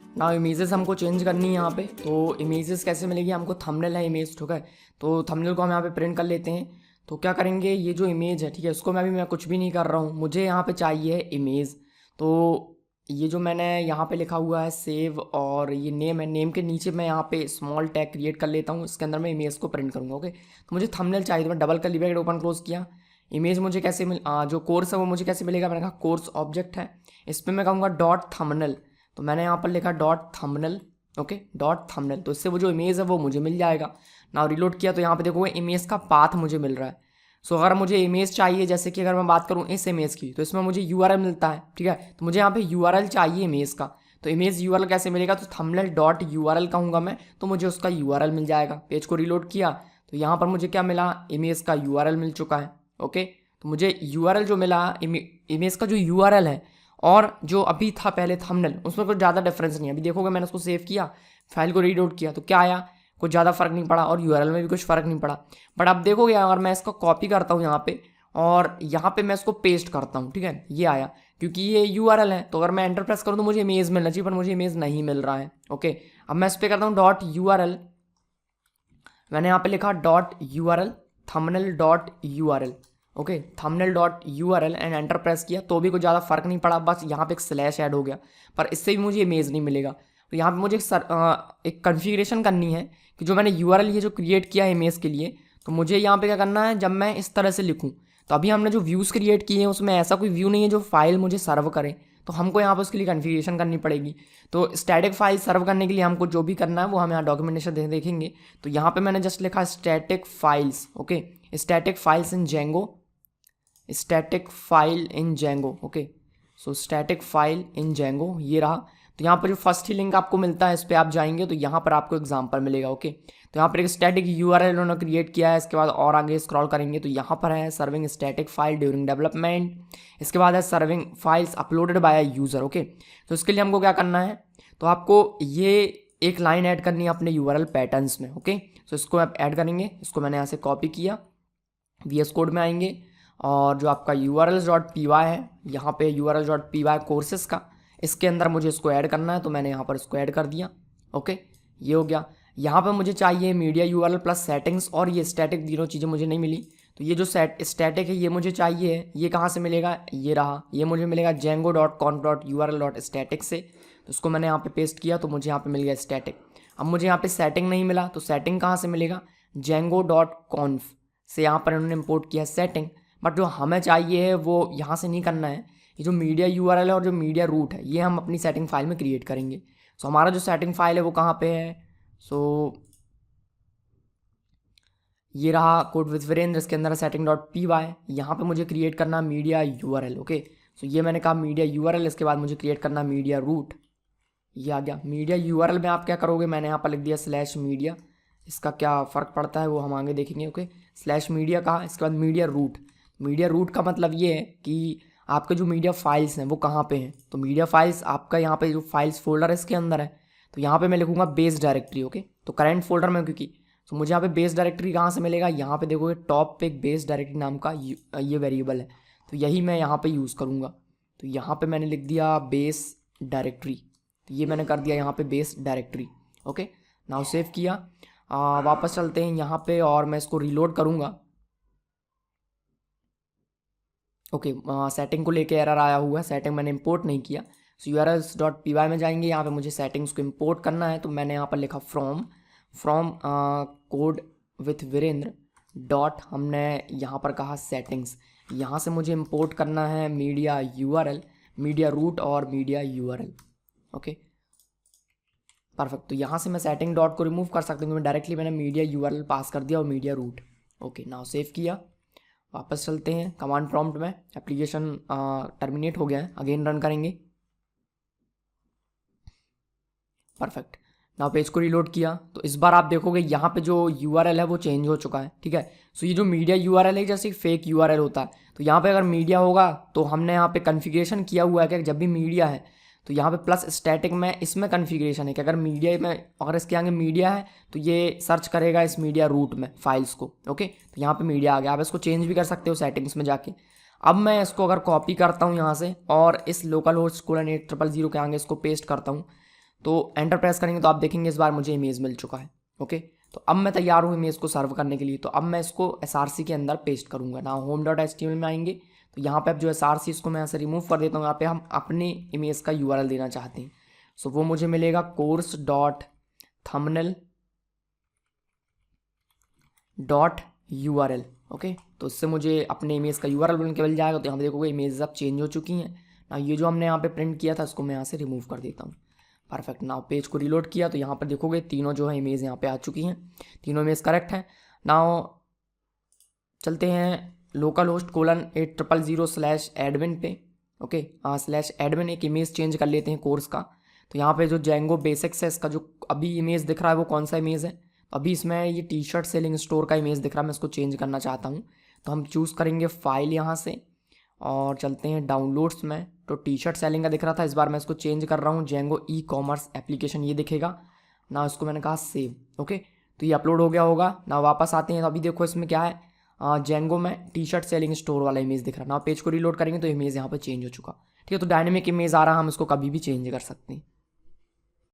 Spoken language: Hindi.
ना इमेजेस हमको चेंज करनी है यहाँ पे। तो इमेजेस कैसे मिलेगी हमको, थंबनेल है इमेज, ठीक है। तो थंबनेल को हम यहाँ पे प्रिंट कर लेते हैं। तो क्या करेंगे, ये जो इमेज है, ठीक है, उसको मैं कुछ भी नहीं कर रहा हूँ, मुझे यहाँ पे चाहिए इमेज। तो ये जो मैंने यहाँ पे लिखा हुआ है सेव, और ये नेम है, नेम के नीचे मैं यहाँ पे स्मॉल टैग क्रिएट कर लेता हूँ, इसके अंदर मैं इमेज को प्रिंट करूँगा। ओके, तो मुझे थंबनेल चाहिए, तो मैं double curly bracket open close किया। इमेज मुझे कैसे जो कोर्स है वो मुझे कैसे मिलेगा, मैंने कहा कोर्स ऑब्जेक्ट है, इस पर मैं कहूँगा डॉट थंबनेल। तो मैंने यहाँ पर लिखा dot thumbnail. Okay, dot thumbnail, तो इससे वो जो इमेज है वो मुझे मिल जाएगा ना। रिलोड किया तो यहाँ पे देखोगे इमेज का पाथ मुझे मिल रहा है। सो अगर मुझे इमेज चाहिए, जैसे कि अगर मैं बात करूँ इस इमेज की, तो इसमें मुझे यूआरएल मिलता है, ठीक है। तो मुझे यहाँ पे यूआरएल चाहिए इमेज का, तो इमेज यूआरएल कैसे मिलेगा, तो थंबनेल डॉट यूआरएल कहूँगा मैं, तो मुझे उसका यूआरएल मिल जाएगा। पेज को रिलोड किया तो यहाँ पर मुझे क्या मिला, इमेज का यूआरएल मिल चुका है। ओके, तो मुझे यूआरएल जो मिला, इमेज का जो यूआरएल है और जो अभी था पहले थंबनेल, उसमें कुछ ज़्यादा डिफरेंस नहीं है। अभी देखोगे मैंने उसको सेव किया, फाइल को रीड आउट किया, तो क्या आया, कुछ ज़्यादा फर्क नहीं पड़ा, और यूआरएल में भी कुछ फर्क नहीं पड़ा। बट अब देखोगे अगर मैं इसको कॉपी करता हूँ यहाँ पे, और यहाँ पे मैं इसको पेस्ट करता हूँ, ठीक है, ये आया, क्योंकि ये यूआरएल है। तो अगर मैं एंटर प्रेस करूँ तो मुझे इमेज मिलना चाहिए, पर मुझे इमेज नहीं मिल रहा है। ओके, अब मैं इस पर करता हूँ डॉट यूआरएल, मैंने यहाँ पे लिखा dot URL thumbnail dot URL. Okay, thumbnail dot URL and enter press किया तो भी कुछ ज़्यादा फर्क नहीं पड़ा, बस यहाँ पे एक स्लैश ऐड हो गया, पर इससे भी मुझे इमेज नहीं मिलेगा। तो यहाँ पे मुझे एक कन्फिग्रेशन करनी है कि जो मैंने यूआरएल ये जो क्रिएट किया है इमेज के लिए, तो मुझे यहाँ पे क्या करना है, जब मैं इस तरह से लिखूँ, तो अभी हमने जो व्यूज़ क्रिएट किए हैं उसमें ऐसा कोई व्यू नहीं है जो फाइल मुझे सर्व करे, तो हमको यहाँ पर उसके लिए कन्फिग्रेशन करनी पड़ेगी। तो स्टैटिक फाइल सर्व करने के लिए हमको जो भी करना है वो हम यहाँ डॉक्यूमेंटेशन देखेंगे। तो यहाँ पे मैंने जस्ट लिखा static files. Okay, static files in Django, static file in Django. Okay, so static file in Django ये रहा। तो यहाँ पर जो फर्स्ट ही लिंक आपको मिलता है इस पर आप जाएंगे तो यहाँ पर आपको एग्जाम्पल मिलेगा। ओके, तो यहाँ पर एक स्टैटिक यूआरएल उन्होंने क्रिएट किया है। इसके बाद और आगे स्क्रॉल करेंगे तो यहाँ पर है serving static file during development. इसके बाद है serving files uploaded by user. Okay, तो इसके लिए हमको क्या करना है, तो आपको ये एक लाइन ऐड करनी है अपने यूआरएल पैटर्न्स में। ओके, तो इसको आप ऐड करेंगे, इसको मैंने यहाँ से कॉपी किया, VS कोड में आएंगे, और जो आपका urls.py है, यहाँ पे urls.py कोर्सेस का, इसके अंदर मुझे इसको ऐड करना है, तो मैंने यहाँ पर इसको ऐड कर दिया। ओके, ये हो गया। यहाँ पर मुझे चाहिए मीडिया यूआरएल प्लस सेटिंग्स, और ये स्टैटिक तीनों चीज़ें मुझे नहीं मिली, तो ये जो स्टैटिक है ये मुझे चाहिए, ये कहाँ से मिलेगा, ये रहा, ये मुझे मिलेगा django.conf.url.static से। तो इसको मैंने यहाँ पे पेस्ट किया तो मुझे यहाँ पे मिल गया स्टैटिक। अब मुझे यहाँ पे सेटिंग नहीं मिला, तो सेटिंग कहाँ से मिलेगा, django.conf से यहाँ पर इन्होंने इंपोर्ट किया सेटिंग। बट जो हमें चाहिए है वो यहाँ से नहीं करना है, ये जो मीडिया यूआरएल है और जो मीडिया रूट है ये हम अपनी सेटिंग फाइल में क्रिएट करेंगे। सो हमारा जो सेटिंग फाइल है वो कहाँ पे है, सो ये रहा कोड विद वीरेंद्र, इसके अंदर सेटिंग डॉट पी वाई, यहाँ पर मुझे क्रिएट करना मीडिया यूआरएल। ओके, सो ये मैंने कहा मीडिया यूआरएल, इसके बाद मुझे क्रिएट करना मीडिया रूट, ये आ गया। मीडिया यूआरएल में आप क्या करोगे, मैंने यहाँ पर लिख दिया स्लैश मीडिया, इसका क्या फ़र्क पड़ता है वो हम आगे देखेंगे। ओके, स्लैश मीडिया कहा, इसके बाद मीडिया रूट। मीडिया रूट का मतलब ये है कि आपके जो मीडिया फाइल्स हैं वो कहाँ पे हैं, तो मीडिया फाइल्स आपका यहाँ पे जो फाइल्स फोल्डर है इसके अंदर है, तो यहाँ पे मैं लिखूँगा बेस डायरेक्टरी। ओके, तो करंट फोल्डर में, क्योंकि तो मुझे यहाँ पे बेस डायरेक्टरी कहाँ से मिलेगा, यहाँ पे देखोगे टॉप पे एक बेस डायरेक्टरी नाम का ये वेरिएबल है, तो यही मैं यहाँ पे यूज़ करूँगा। तो यहाँ पे मैंने लिख दिया बेस डायरेक्टरी, तो ये मैंने कर दिया यहाँ पे base directory. Okay, now save किया, वापस चलते हैं यहाँ पे और मैं इसको रीलोड करूँगा। ओके, सेटिंग को लेके एरर आया हुआ है, सेटिंग मैंने इंपोर्ट नहीं किया। सो urls.py में जाएंगे, यहाँ पे मुझे सेटिंग्स को इंपोर्ट करना है, तो मैंने यहाँ पर लिखा from code with Virendra dot, हमने यहाँ पर कहा सेटिंग्स, यहाँ से मुझे इंपोर्ट करना है मीडिया यूआरएल, मीडिया रूट और मीडिया यूआरएल। Okay, perfect. तो यहाँ से मैं सेटिंग डॉट को रिमूव कर सकता हूँ, मैं डायरेक्टली मैंने मीडिया यूआरएल पास कर दिया और media root. Okay, now save किया, वापस चलते हैं कमांड प्रॉम्प्ट में, एप्लीकेशन टर्मिनेट हो गया है, अगेन रन करेंगे। परफेक्ट, नाउ पेज को रीलोड किया तो इस बार आप देखोगे यहाँ पे जो यूआरएल है वो चेंज हो चुका है। ठीक है, सो ये जो मीडिया यूआरएल है जैसे फेक यूआरएल होता है, तो यहाँ पे अगर मीडिया होगा तो हमने यहाँ पे कन्फिग्रेशन किया हुआ है कि जब भी मीडिया है तो यहाँ पे प्लस स्टैटिक में इसमें कन्फिग्रेशन है कि अगर मीडिया में, अगर इसके आगे मीडिया है तो ये सर्च करेगा इस मीडिया रूट में फाइल्स को। ओके, तो यहाँ पे मीडिया आ गया, आप इसको चेंज भी कर सकते हो सेटिंग्स में जाके। अब मैं इसको अगर कॉपी करता हूँ यहाँ से और इस लोकल होस्ट :800 के आगे इसको पेस्ट करता हूँ, तो एंटर प्रेस करेंगे तो आप देखेंगे इस बार मुझे इमेज मिल चुका है। ओके, तो अब मैं तैयार हूँ इमेज को सर्व करने के लिए। तो अब मैं इसको src के अंदर पेस्ट करूँगा ना। home.html में आएंगे तो यहाँ पे अब जो src इसको मैं यहाँ से रिमूव कर देता हूँ। यहाँ पे हम अपने इमेज का URL देना चाहते हैं। सो वो मुझे मिलेगा course.thumbnail.url। ओके, तो इससे मुझे अपने इमेज का URL बन के मिल जाएगा। तो यहाँ पे देखोगे इमेज अब चेंज हो चुकी हैं ना। ये जो हमने यहाँ पे प्रिंट किया था इसको मैं यहाँ से रिमूव कर देता हूँ। परफेक्ट। नाउ पेज को रिलोड किया तो यहाँ पर देखोगे तीनों जो है इमेज यहाँ पे आ चुकी हैं, तीनों इमेज करेक्ट हैं। नाउ चलते हैं localhost:800/admin पे। ओके, /admin एक इमेज चेंज कर लेते हैं कोर्स का। तो यहाँ पे जो जेंगो बेसिक्स है इसका जो अभी इमेज दिख रहा है वो कौन सा इमेज है? तो अभी इसमें ये टी शर्ट सेलिंग स्टोर का इमेज दिख रहा है, मैं इसको चेंज करना चाहता हूँ। तो हम चूज़ करेंगे फाइल यहाँ से और चलते हैं डाउनलोड्स में। तो टी शर्ट सेलिंग का दिख रहा था, इस बार मैं इसको चेंज कर रहा हूँ जेंगो ई कॉमर्स एप्लीकेशन, ये दिखेगा ना। इसको मैंने कहा सेव। ओके, तो ये अपलोड हो गया होगा ना। वापस आते हैं तो अभी देखो इसमें क्या है, जेंगो में टी शर्ट सेलिंग स्टोर वाला इमेज दिख रहा है ना। पेज को रिलोड करेंगे तो इमेज यहाँ पर चेंज हो चुका। ठीक है, तो डायनेमिक इमेज आ रहा है, हम इसको कभी भी चेंज कर सकते हैं।